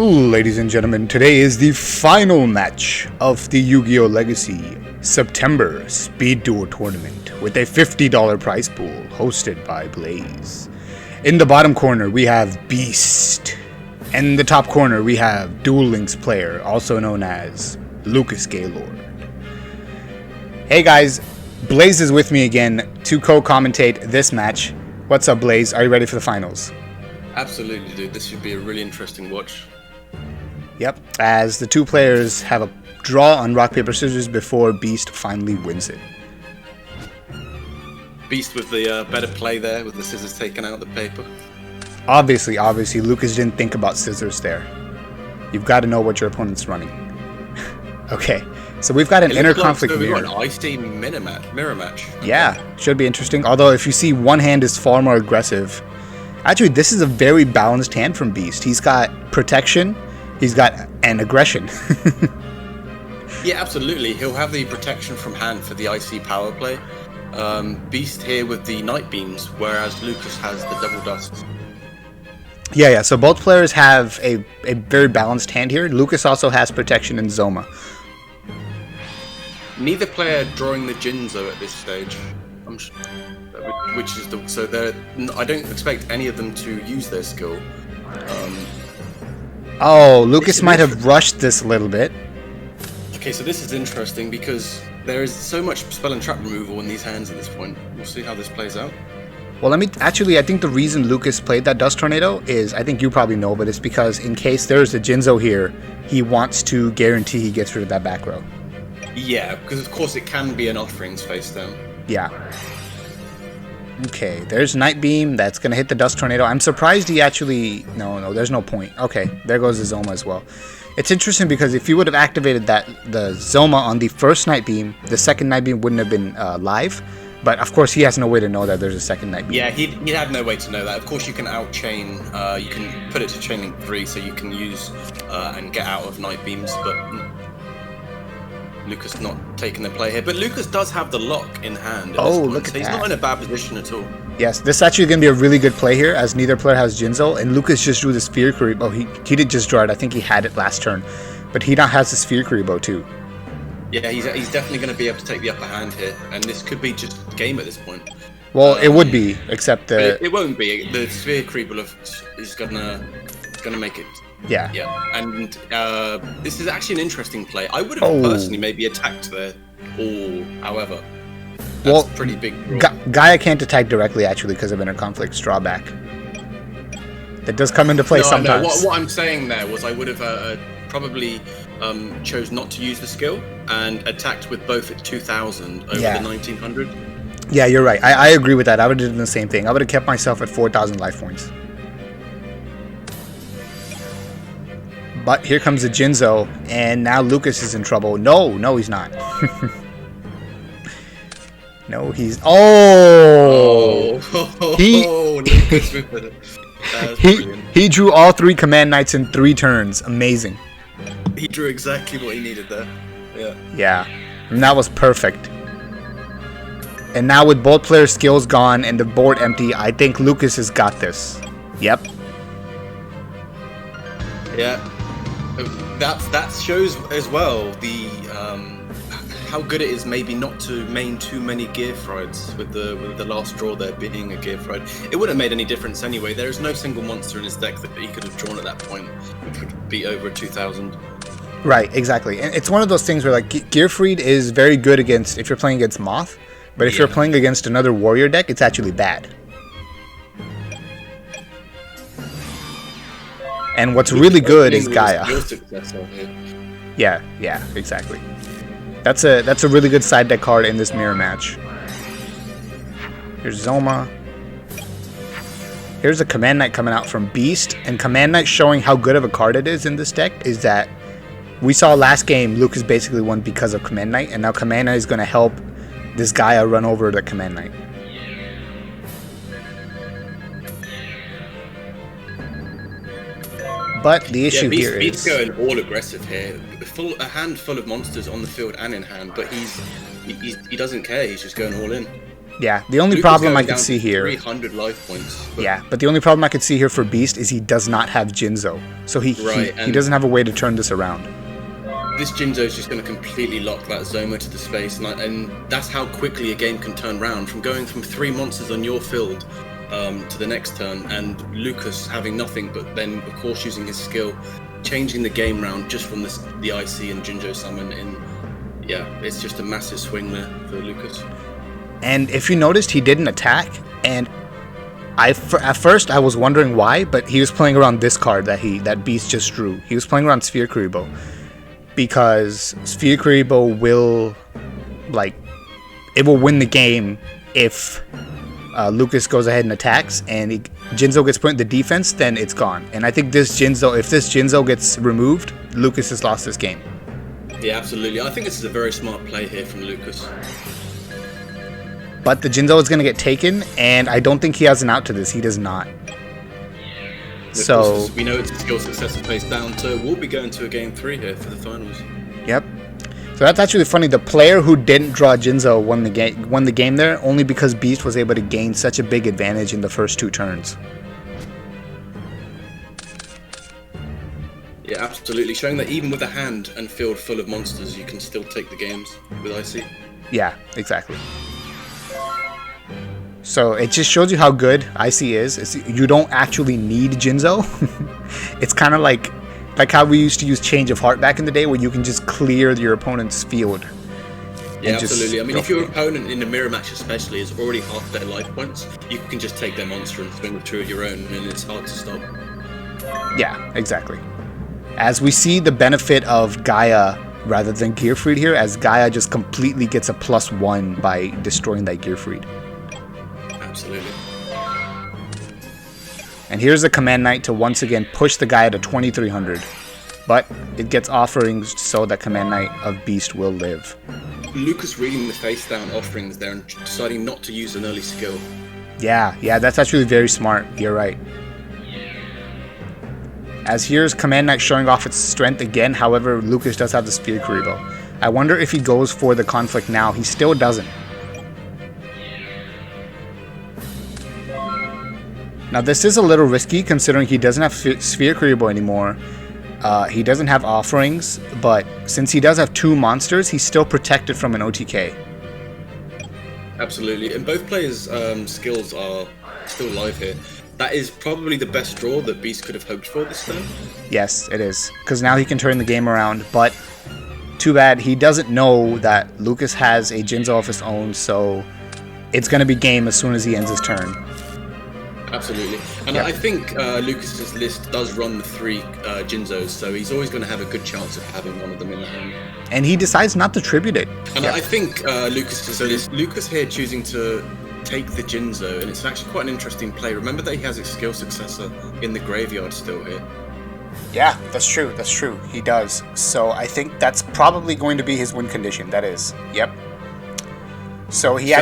Ladies and gentlemen, today is the final match of the Yu-Gi-Oh! Legacy September Speed Duel Tournament with a $50 prize pool hosted by Blaze. In the bottom corner we have Beast. In the top corner we have Duel Links player, also known as Lucas Gaylord. Hey guys, Blaze is with me again to co-commentate this match. What's up, Blaze? Are you ready for the finals? Absolutely, dude. This should be a really interesting watch. Yep, as the two players have a draw on rock, paper, scissors before Beast finally wins it. Beast with the better play there, with the scissors taken out of the paper. Obviously, Lucas didn't think about scissors there. You've got to know what your opponent's running. Okay, so we've got an inner conflict mirror. We've got an icy mirror match. Yeah, should be interesting. Although if you see, one hand is far more aggressive. Actually, this is a very balanced hand from Beast. He's got protection. He's got an aggression. Yeah, absolutely. He'll have the protection from hand for the IC power play. Beast here with the night beams, whereas Lucas has the double dust. Yeah. So both players have a very balanced hand here. Lucas also has protection in Zoma. Neither player drawing the Jinzo at this stage. Which is so I don't expect any of them to use their skill. Oh, Lucas might have rushed this a little bit. Okay, so this is interesting because there is so much spell and trap removal in these hands at this point. We'll see how this plays out. Well, I think the reason Lucas played that Dust Tornado is, I think you probably know, but it's because in case there's a Jinzo here, he wants to guarantee he gets rid of that back row. Yeah, because of course it can be an offerings face down. Yeah. Okay, there's Night Beam. That's going to hit the Dust Tornado. I'm surprised he actually... No, there's no point. Okay, there goes the Zoma as well. It's interesting because if you would have activated the Zoma on the first Night Beam, the second Night Beam wouldn't have been live. But of course, he has no way to know that there's a second Night Beam. Yeah, he had no way to know that. Of course, you can out-chain. You can put it to chain link 3, so you can use and get out of Night Beams, but... Lucas not taking the play here, but Lucas does have the lock in hand. Oh, look at that. He's not in a bad position at all. Yes, this is actually going to be a really good play here, as neither player has Jinzo, and Lucas just drew the Sphere Kuribo. Oh, he did just draw it. I think he had it last turn, but he now has the Sphere Kuribo too. Yeah, he's definitely going to be able to take the upper hand here, and this could be just game at this point. Well, it would be, except it won't be. The Sphere Kuribo is gonna make it. Yeah. Yeah, and this is actually an interesting play. I would have personally maybe attacked there, however, that's a pretty big draw. Gaia can't attack directly, actually, because of inner conflict's drawback. That does come into play sometimes. No, what I'm saying there was I would have probably chose not to use the skill and attacked with both at 2,000 over the 1,900. Yeah, you're right. I agree with that. I would have done the same thing. I would have kept myself at 4,000 life points. But here comes the Jinzo, and now Lucas is in trouble. No, he's not. No, he's... He drew all 3 Command Knights in 3 turns. Amazing. He drew exactly what he needed there. Yeah, and that was perfect. And now with both players' skills gone and the board empty, I think Lucas has got this. Yep. Yeah. That shows as well the how good it is maybe not to main too many gear frieds with the last draw there being a gear fried. It wouldn't have made any difference anyway. There is no single monster in his deck that he could have drawn at that point which would be over 2,000. Right, exactly. And it's one of those things where like Gearfried is very good against if you're playing against Moth, but if you're playing against another warrior deck, it's actually bad. And what's really good is Gaia. Yeah, exactly. That's a really good side deck card in this mirror match. Here's Zoma. Here's a Command Knight coming out from Beast, and Command Knight showing how good of a card it is in this deck is that we saw last game Lucas basically won because of Command Knight, and now Command Knight is going to help this Gaia run over the Command Knight. But the issue here is... Beast's going all aggressive here. A hand full of monsters on the field and in hand, but he doesn't care. He's just going all in. Yeah, the only Lucas problem I going could down see to here... 300 life points. Yeah, but the only problem I could see here for Beast is he does not have Yugioh. So he doesn't have a way to turn this around. This Yugioh is just going to completely lock that Zoma to the space, and that's how quickly a game can turn around, from going from 3 monsters on your field to the next turn, and Lucas having nothing, but then of course using his skill, changing the game round just from the IC and Yugioh summon in. Yeah, it's just a massive swing there for Lucas. And if you noticed, he didn't attack, and at first I was wondering why, but he was playing around this card that Beast just drew. He was playing around Sphere Kuriboh, because Sphere Kuriboh will, it will win the game if Lucas goes ahead and attacks, and Yugioh gets put in the defense, then it's gone. And I think if this Yugioh gets removed, Lucas has lost this game. Yeah, absolutely. I think this is a very smart play here from Lucas. But the Yugioh is going to get taken, and I don't think he has an out to this. He does not. So we know it's a skill successor phase down, so we'll be going to a game 3 here for the finals. Yep. So that's actually funny. The player who didn't draw Yugioh won the game there, only because Beast was able to gain such a big advantage in the first 2 turns. Yeah, absolutely. Showing that even with a hand and field full of monsters, you can still take the games with IC. Yeah, exactly. So it just shows you how good IC is. You don't actually need Yugioh. It's kind of like how we used to use Change of Heart back in the day, where you can just clear your opponent's field. Yeah, absolutely. I mean, if your opponent in a mirror match especially is already half their life points, you can just take their monster and swing with 2 of your own, and it's hard to stop. Yeah, exactly. As we see the benefit of Gaia rather than Gearfried here, as Gaia just completely gets a +1 by destroying that Gearfried. Absolutely. And here's the Command Knight to once again push the Gaia to 2300. But it gets offerings so that Command Knight of Beast will live. Lucas reading the face down offerings there and deciding not to use an early skill. Yeah, that's actually very smart. You're right. As here's Command Knight showing off its strength again, however, Lucas does have the Sphere Kuriboh. I wonder if he goes for the conflict now. He still doesn't. Now this is a little risky considering he doesn't have Sphere Kuriboh anymore. He doesn't have offerings, but since he does have 2 monsters, he's still protected from an OTK. Absolutely, and both players' skills are still live here. That is probably the best draw that Beast could have hoped for this turn. Yes, it is, because now he can turn the game around, but too bad he doesn't know that Lucas has a Yugioh of his own, so it's going to be game as soon as he ends his turn. Absolutely, and I think Lucas's list does run the 3 Yugiohs, so he's always going to have a good chance of having one of them in the hand. And he decides not to tribute it. And I think Lucas's list, Lucas here choosing to take the Yugioh, and it's actually quite an interesting play. Remember that he has a skill successor in the graveyard still here. Yeah, that's true. He does. So I think that's probably going to be his win condition. That is. Yep. So he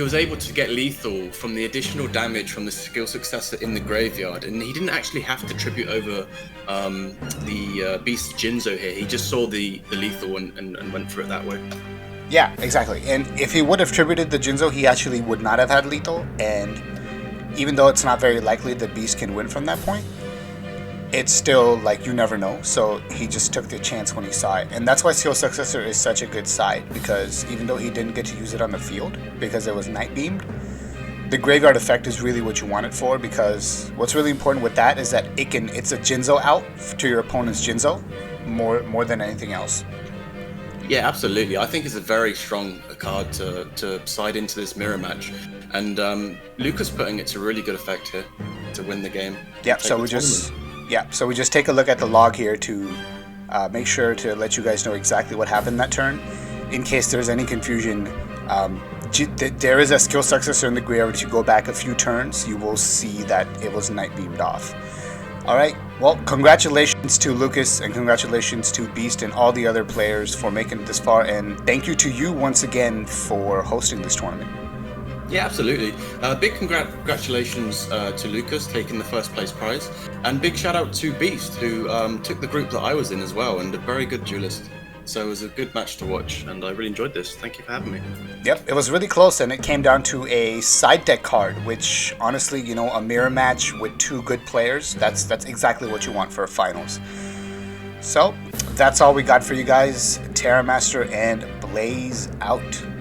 was able to get lethal from the additional damage from the skill successor in the graveyard, and he didn't actually have to tribute over the Beast Yugioh here. He just saw the lethal and went for it that way. Yeah, exactly. And if he would have tributed the Yugioh, he actually would not have had lethal. And even though it's not very likely the Beast can win from that point, it's still, you never know. So he just took the chance when he saw it. And that's why Skill Successor is such a good side, because even though he didn't get to use it on the field because it was night beamed, the graveyard effect is really what you want it for, because what's really important with that is that it's a Yugioh out to your opponent's Yugioh more than anything else. Yeah, absolutely. I think it's a very strong card to side into this mirror match, and Lucas putting it to really good effect here to win the game. Yeah, so we just take a look at the log here to make sure to let you guys know exactly what happened that turn. In case there's any confusion, there is a skill successor in the graveyard. If you go back a few turns, you will see that it was night beamed off. Alright, well, congratulations to Lucas, and congratulations to Beast and all the other players for making it this far, and thank you to you once again for hosting this tournament. Yeah, absolutely. Big congratulations to Lucas taking the first place prize, and big shout out to Beast, who took the group that I was in as well, and a very good duelist. So it was a good match to watch, and I really enjoyed this. Thank you for having me. Yep, it was really close, and it came down to a side deck card, which honestly, you know, a mirror match with two good players, that's exactly what you want for a finals. So that's all we got for you guys. Terramaster and Blaze out.